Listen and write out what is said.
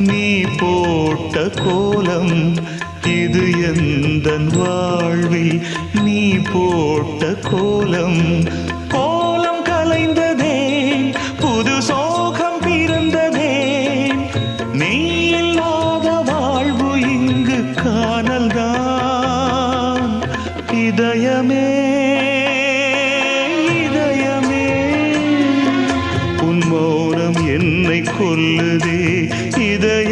நீ போட்ட கோலம் இது எந்தன் வாழ்வில் நீ போட்ட கோலம் கோலம் கலைந்ததே புது சோகம் பிறந்ததே நீ இல்லாத வாழ்வு இங்கு காணல்தான் இதயமே இதயமே உன் மௌனம் என்னை கொல்லுதே இதய